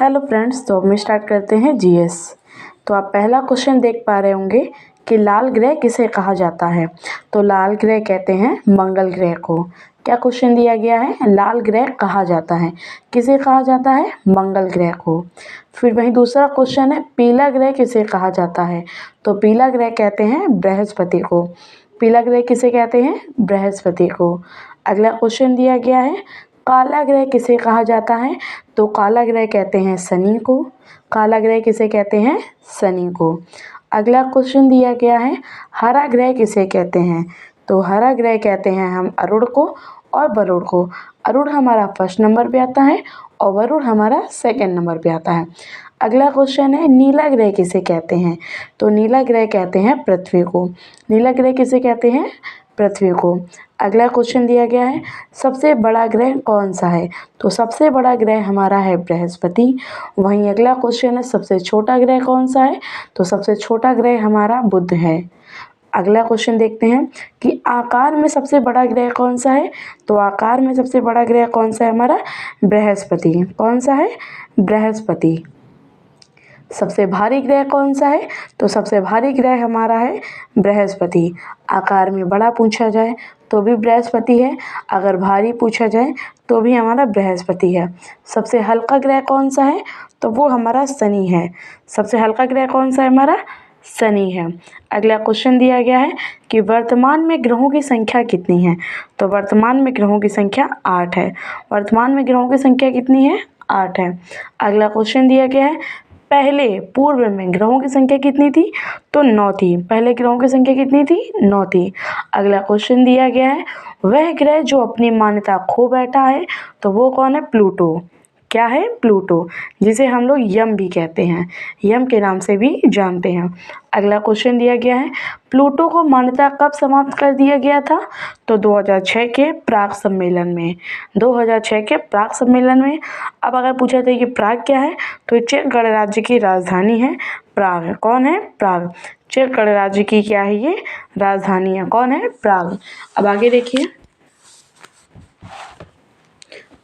Hello friends, तो अब हम स्टार्ट करते हैं जीएस। तो आप पहला क्वेश्चन देख पा रहे होंगे कि लाल ग्रह किसे कहा जाता है। तो लाल ग्रह कहते हैं मंगल ग्रह को। क्या क्वेश्चन दिया गया है? लाल ग्रह कहा जाता है, किसे कहा जाता है? मंगल ग्रह को। फिर वहीं दूसरा क्वेश्चन है पीला ग्रह किसे कहा जाता है। तो पीला ग्रह कहते हैं बृहस्पति को। पीला ग्रह किसे कहते हैं? बृहस्पति को। अगला क्वेश्चन दिया गया है काला ग्रह किसे कहा जाता है। तो काला ग्रह कहते हैं शनि को। काला ग्रह किसे कहते हैं? शनि को। अगला क्वेश्चन दिया गया है हरा ग्रह किसे कहते हैं। तो हरा ग्रह कहते हैं हम अरुण को और वरुण को। अरुण हमारा फर्स्ट नंबर पे आता है और वरुण हमारा सेकंड नंबर पे आता है। अगला क्वेश्चन है नीला ग्रह किसे कहते हैं। तो नीला ग्रह कहते हैं पृथ्वी को। नीला ग्रह किसे कहते हैं? पृथ्वी को। अगला क्वेश्चन दिया गया है सबसे बड़ा ग्रह कौन सा है। तो सबसे बड़ा ग्रह हमारा है बृहस्पति। वहीं अगला क्वेश्चन है सबसे छोटा ग्रह कौन सा है। तो सबसे छोटा ग्रह हमारा बुध है। अगला क्वेश्चन देखते हैं कि आकार में सबसे बड़ा ग्रह कौन सा है। तो आकार में सबसे बड़ा ग्रह कौन सा है हमारा? बृहस्पति। कौन सा है? बृहस्पति। सबसे भारी ग्रह कौन सा है। तो सबसे भारी ग्रह हमारा है बृहस्पति। आकार में बड़ा पूछा जाए तो भी बृहस्पति है, अगर भारी पूछा जाए तो भी हमारा बृहस्पति है। सबसे हल्का ग्रह कौन सा है। तो वो हमारा शनि है। सबसे हल्का ग्रह कौन सा है हमारा? शनि है। अगला क्वेश्चन दिया गया है कि वर्तमान में ग्रहों की संख्या कितनी है। तो वर्तमान में ग्रहों की संख्या 8 है। वर्तमान में ग्रहों की संख्या कितनी है? 8 है। अगला क्वेश्चन दिया गया है पहले पूर्व में ग्रहों की संख्या कितनी थी। तो 9 थी। पहले ग्रहों की संख्या कितनी थी? 9 थी। अगला क्वेश्चन दिया गया है वह ग्रह जो अपनी मान्यता खो बैठा है। तो वो कौन है? प्लूटो। क्या है? प्लूटो, जिसे हम लोग यम भी कहते हैं, यम के नाम से भी जानते हैं। अगला क्वेश्चन दिया गया है प्लूटो को मान्यता कब समाप्त कर दिया गया था। तो 2006 के प्राग सम्मेलन में। 2006 के प्राग सम्मेलन में। अब अगर पूछा जाए कि प्राग क्या है, तो चेक गणराज्य की राजधानी है प्राग। कौन है? प्राग। चेक गणराज्य की क्या है ये? राजधानी है। कौन है? प्राग। अब आगे देखिए,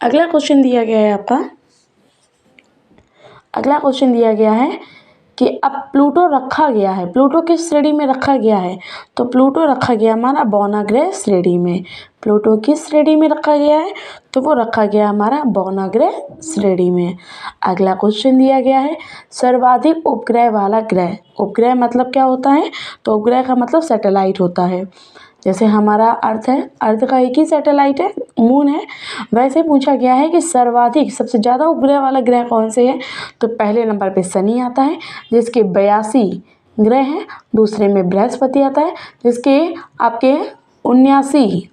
अगला क्वेश्चन दिया गया है आपका। अगला क्वेश्चन दिया गया है कि अब प्लूटो रखा गया है। प्लूटो किस श्रेणी में रखा गया है। तो प्लूटो रखा गया हमारा बौना ग्रह श्रेणी में। प्लूटो किस श्रेणी में रखा गया है। तो वो रखा गया हमारा बौना ग्रह श्रेणी में। अगला क्वेश्चन दिया गया है सर्वाधिक उपग्रह वाला ग्रह। उपग्रह मतलब क्या होता है। तो उपग्रह का मतलब सैटेलाइट होता है। जैसे हमारा अर्थ है, अर्थ का एक ही सैटेलाइट है, मून है। वैसे पूछा गया है कि सर्वाधिक सबसे ज़्यादा उपग्रह वाला ग्रह कौन से है। तो पहले नंबर पे शनि आता है जिसके 82 ग्रह हैं। दूसरे में बृहस्पति आता है जिसके आपके 79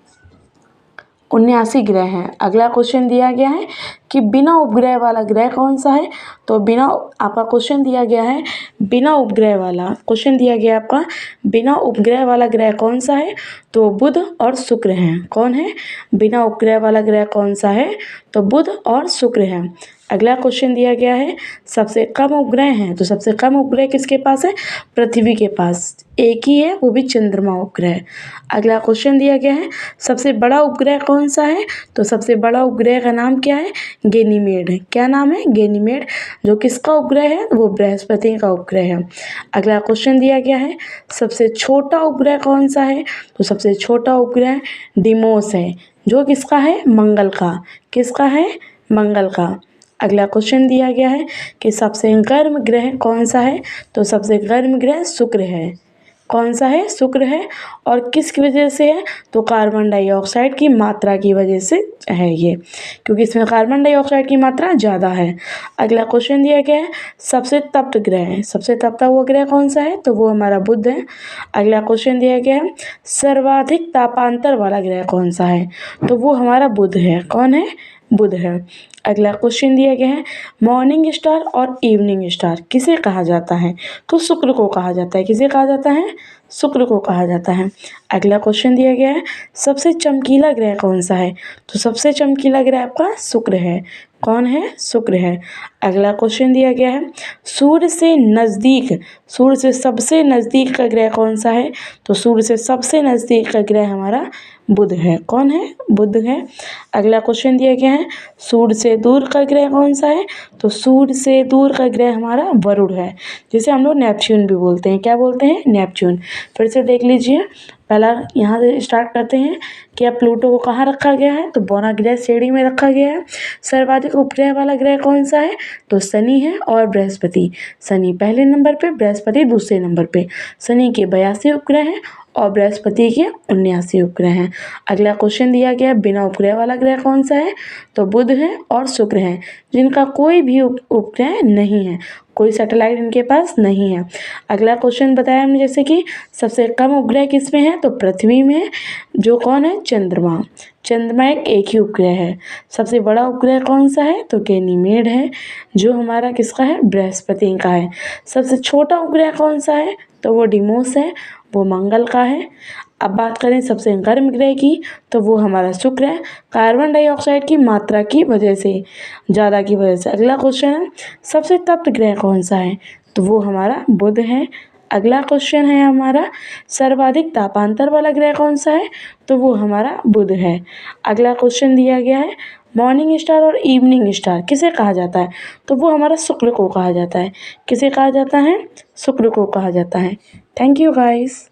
ग्रह हैं। अगला क्वेश्चन दिया गया है कि बिना उपग्रह वाला ग्रह कौन सा है। तो बिना आपका क्वेश्चन दिया गया है बिना उपग्रह वाला। क्वेश्चन दिया गया आपका बिना उपग्रह वाला ग्रह कौन सा है। तो बुध और शुक्र हैं। कौन है? बिना उपग्रह वाला ग्रह कौन सा है। तो बुध और शुक्र है। अगला क्वेश्चन दिया गया है सबसे कम उपग्रह हैं। तो सबसे कम उपग्रह किसके पास है? पृथ्वी के पास एक ही है, वो भी चंद्रमा उपग्रह। अगला क्वेश्चन दिया गया है सबसे बड़ा उपग्रह कौन सा है। तो सबसे बड़ा उपग्रह का नाम क्या है? गैनीमेड। क्या नाम है? गैनीमेड। जो किसका उपग्रह है? वो बृहस्पति का उपग्रह है। अगला क्वेश्चन दिया गया है सबसे छोटा उपग्रह कौन सा है। तो सबसे छोटा उपग्रह डिमोस है, जो किसका है? मंगल का। किसका है? मंगल का। अगला क्वेश्चन दिया गया है कि सबसे गर्म ग्रह कौन सा है। तो सबसे गर्म ग्रह शुक्र है। कौन सा है? शुक्र है। और किसकी वजह से है? तो कार्बन डाइऑक्साइड की मात्रा की वजह से है ये, क्योंकि इसमें कार्बन डाइऑक्साइड की मात्रा ज़्यादा है। अगला क्वेश्चन दिया गया है सबसे तप्त ग्रह है। सबसे तपता हुआ ग्रह कौन सा है। तो वो हमारा बुध है। अगला क्वेश्चन दिया गया है सर्वाधिक तापांतर वाला ग्रह कौन सा है। तो वो हमारा बुध है। कौन है? बुध है। अगला क्वेश्चन दिया गया है मॉर्निंग स्टार और इवनिंग स्टार किसे कहा जाता है। तो शुक्र को कहा जाता है। किसे कहा जाता है? शुक्र को कहा जाता है। अगला क्वेश्चन दिया गया है सबसे चमकीला ग्रह कौन सा है। तो सबसे चमकीला ग्रह आपका शुक्र है। कौन है? शुक्र है। अगला क्वेश्चन दिया गया है, सूर्य से नज़दीक, सूर्य से सबसे नज़दीक का ग्रह कौन सा है? तो सूर्य से सबसे नज़दीक का ग्रह हमारा बुध है। कौन है? बुध है। अगला क्वेश्चन दिया गया है, सूर्य से दूर का ग्रह कौन सा है? तो सूर्य से दूर का ग्रह हमारा वरुण है, जिसे हम लोग नेपच्यून भी बोलते हैं। क्या बोलते हैं? नेपच्यून। फिर से देख लीजिए, पहला यहाँ से स्टार्ट करते हैं कि अब प्लूटो को कहाँ रखा गया है? तो बौना ग्रह श्रेणी में रखा गया है। सर्वाधिक उपग्रह वाला ग्रह कौन सा है? तो शनि है और बृहस्पति। शनि पहले नंबर पे, बृहस्पति दूसरे नंबर पे। शनि के 82 उपग्रह हैं और बृहस्पति के 79 उपग्रह हैं। अगला क्वेश्चन दिया गया, बिना उपग्रह वाला ग्रह कौन सा है? तो बुध है और शुक्र है, जिनका कोई भी उपग्रह नहीं है, कोई सैटेलाइट इनके पास नहीं है। अगला क्वेश्चन बताया हमने जैसे कि सबसे कम उपग्रह किस में है? तो पृथ्वी में। जो कौन है? चंद्रमा। चंद्रमा एक ही उपग्रह है। सबसे बड़ा उपग्रह कौन सा है? तो गैनीमेड है, जो हमारा किसका है? बृहस्पति का है। सबसे छोटा उपग्रह कौन सा है? तो वो डिमोस है, वो मंगल का है। अब बात करें सबसे गर्म ग्रह की, तो वो हमारा शुक्र है, कार्बन डाइऑक्साइड की मात्रा की वजह से, ज़्यादा की वजह से। अगला क्वेश्चन है, सबसे तप्त ग्रह कौन सा है? तो वो हमारा बुध है। अगला क्वेश्चन है हमारा, सर्वाधिक तापांतर वाला ग्रह कौन सा है? तो वो हमारा बुध है। अगला क्वेश्चन दिया गया है, मॉर्निंग स्टार और इवनिंग स्टार किसे कहा जाता है? तो वो हमारा शुक्र को कहा जाता है। किसे कहा जाता है? शुक्र को कहा जाता है। Thank you guys.